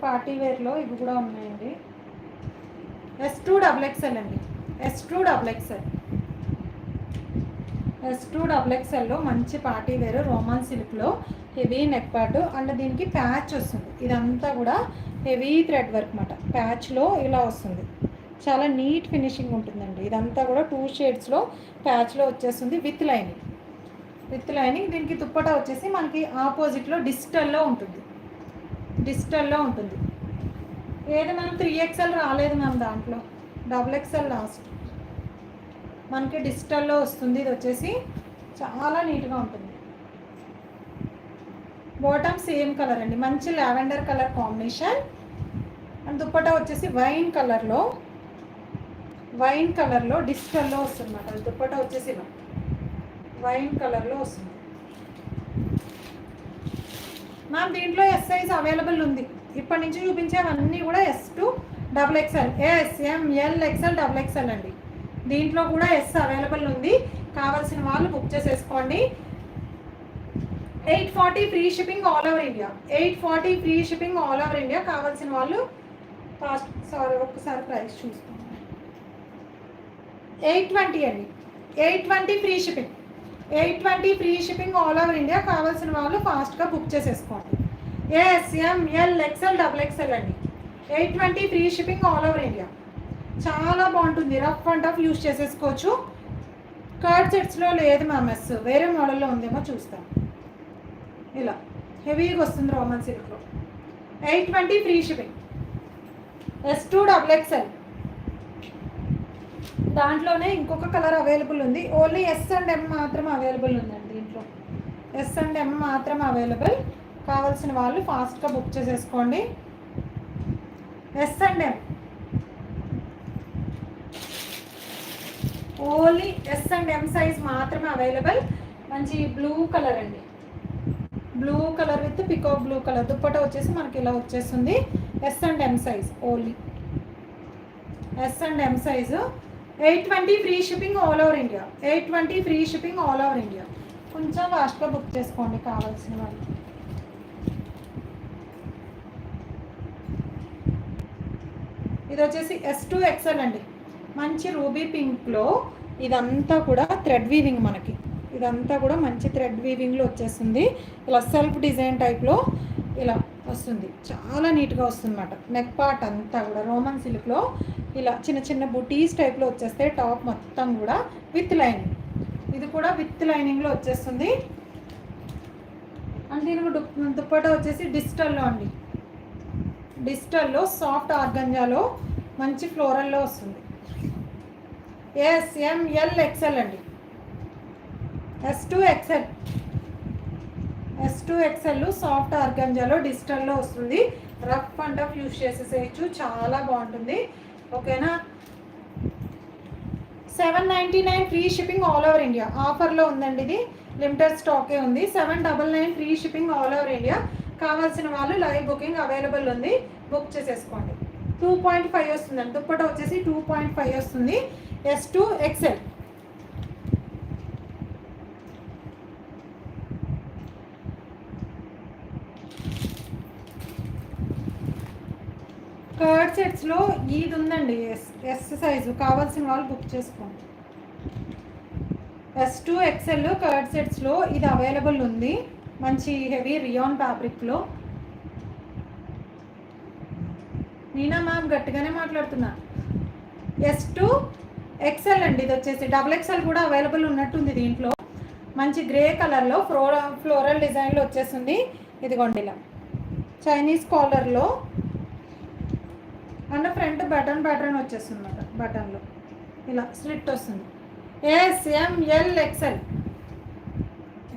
Party వేర్లో ఇవి కూడా ఉన్నాయండి. S2XXL అండి. S2XXLలో మంచి పార్టీ వేర్ రోమన్ సిల్క్లో హెవీ నెక్ పార్ట్ అండ్ దీనికి ప్యాచ్ వస్తుంది. ఇదంతా కూడా హెవీ థ్రెడ్ వర్క్ అన్నమాట. ప్యాచ్లో ఇలా వస్తుంది, చాలా నీట్ ఫినిషింగ్ ఉంటుందండి. ఇదంతా కూడా 2 షేడ్స్లో ప్యాచ్లో వచ్చేస్తుంది విత్ లైనింగ్. దీనికి దుప్పటా వచ్చేసి మనకి ఆపోజిట్లో డిజిటల్లో ఉంటుంది. ఏది మనం 3XL రాలేదు మ్యామ్, దాంట్లో XXL లాస్ట్ మనకి డిజిటల్లో వస్తుంది. ఇది వచ్చేసి చాలా నీట్గా ఉంటుంది. బాటమ్ సేమ్ కలర్ అండి, మంచి lavender colour combination. And dupatta వచ్చేసి వైన్ కలర్లో డిజిటల్లో వస్తుంది అన్నమాట. దుప్పటా వచ్చేసి వైన్ కలర్లో వస్తుంది మ్యామ్. దీంట్లో ఎస్ సైజ్ అవైలబుల్ ఉంది. ఇప్పటి నుంచి చూపించేవన్నీ కూడా S2XXL, S, M, L, XL, XXL అండి. దీంట్లో కూడా ఎస్ అవైలబుల్ ఉంది. కావాల్సిన వాళ్ళు బుక్ చేసేసుకోండి. 840 free shipping all over India. కావాల్సిన వాళ్ళు ఒక్కసారి ప్రైస్ చూస్తాం. 820 అండి. 820 free shipping all over India. కావాల్సిన వాళ్ళు ఫాస్ట్గా బుక్ చేసేసుకోండి. S, M, L, XL, XXL అండి. 820 free shipping all over India. చాలా బాగుంటుంది, రఫ్ అండ్ టఫ్ యూస్ చేసేసుకోవచ్చు. కర్డ్ సెట్స్లో లేదు మ్యామ్, వేరే మోడల్లో ఉందేమో చూస్తాం. ఇలా హెవీగా వస్తుంది రోమన్ సిల్క్లో. 820 ఫ్రీ షిప్పింగ్. S2XXL దాంట్లోనే ఇంకొక కలర్ అవైలబుల్ ఉంది. ఓన్లీ S అండ్ M మాత్రం అవైలబుల్ ఉందండి. దీంట్లో S అండ్ M మాత్రం అవైలబుల్. కావాల్సిన వాళ్ళు ఫాస్ట్గా బుక్ చేసేసుకోండి. S and M only S and M size మాత్రమే అవైలబుల్. మంచి బ్లూ కలర్ అండి, blue colour with peacock blue colour. Dupatta వచ్చేసి మనకి ఇలా వచ్చేస్తుంది. S and M size only. S and M size 820 free shipping all over India. 820 free shipping all over India. కొంచెం ఫాస్ట్గా book చేసుకోండి కావాల్సిన వాళ్ళు. ఇది వచ్చేసి S2XL అండి. మంచి రూబీ పింక్లో ఇదంతా కూడా థ్రెడ్ వీవింగ్ మనకి. ఇదంతా కూడా మంచి థ్రెడ్ వీవింగ్లో వచ్చేస్తుంది. ఇలా సెల్ఫ్ డిజైన్ టైప్లో ఇలా వస్తుంది, చాలా నీట్గా వస్తుంది అన్నమాట. నెక్ పార్ట్ అంతా కూడా రోమన్ సిల్క్లో ఇలా చిన్న చిన్న బుటీస్ టైప్లో వచ్చేస్తాయి. టాప్ మొత్తం కూడా విత్ లైనింగ్. ఇది కూడా విత్ లైనింగ్లో వచ్చేస్తుంది. అండ్ దీనికి దుప్పటా వచ్చేసి డిజిటల్లో అండి. డిజిటల్లో సాఫ్ట్ ఆర్గంజాలో మంచి ఫ్లోరల్లో వస్తుంది. S, M, L, XL అండి. S2XL సాఫ్ట్ ఆర్గంజాలో డిజిటల్లో వస్తుంది. రఫ్ అండ్ టఫ్ యూస్ చేసేసేయచ్చు, చాలా బాగుంటుంది. ఓకేనా. 799 free shipping all over India. ఆఫర్లో ఉందండి, ఇది లిమిటెడ్ స్టాకే ఉంది. 799 free shipping all over India. కావాల్సిన వాళ్ళు లైవ్ బుకింగ్ అవైలబుల్ ఉంది, బుక్ చేసేసుకోండి. 2.5 వస్తుందండి. దుప్పట వచ్చేసి 2.5 వస్తుంది. S2XL. కర్డ్ సెట్స్లో ఇది ఉందండి, ఎస్ సైజు. కావాల్సిన వాళ్ళు బుక్ చేసుకోండి. S2XL కర్డ్ సెట్స్లో ఇది అవైలబుల్ ఉంది. మంచి హెవీ రియాన్ ఫ్యాబ్రిక్లో. నేనా మ్యామ్ గట్టిగానే మాట్లాడుతున్నా. S2XL అండి. ఇది వచ్చేసి XXL కూడా అవైలబుల్ ఉన్నట్టుంది దీంట్లో. మంచి గ్రే కలర్లో ఫ్లోరల్ డిజైన్లో వచ్చేస్తుంది. ఇదిగోండి ఇలా చైనీస్ కాలర్లో అండ్ ఫ్రంట్ బటన్ ప్యాటర్న్ వచ్చేస్తుంది అన్నమాట. బటన్లో ఇలా స్లిట్ వస్తుంది. S, M, L, XL,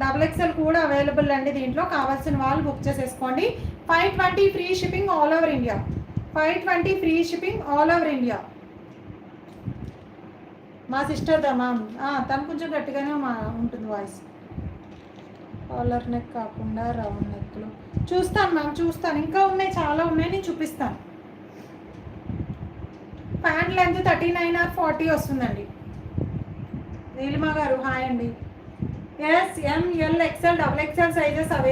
XXL కూడా అవైలబుల్ అండి దీంట్లో. కావాల్సిన వాళ్ళు బుక్ చేసేసుకోండి. 520 free shipping all over India. 520 free shipping all over India. మా సిస్టర్ దా మ్యామ్, తను కొంచెం గట్టిగానే ఉంటుంది వాయిస్. కాలర్ నెక్ కాకుండా రౌండ్ నెక్లో చూస్తాను మ్యామ్, చూస్తాను. ఇంకా ఉన్నాయి, చాలా ఉన్నాయి, నేను చూపిస్తాను. ప్యాంట్ లెంత్ 39 or 40 వస్తుందండి. నీలిమా గారు హాయ్ అండి. S, M, L, XL, XXL sizes available.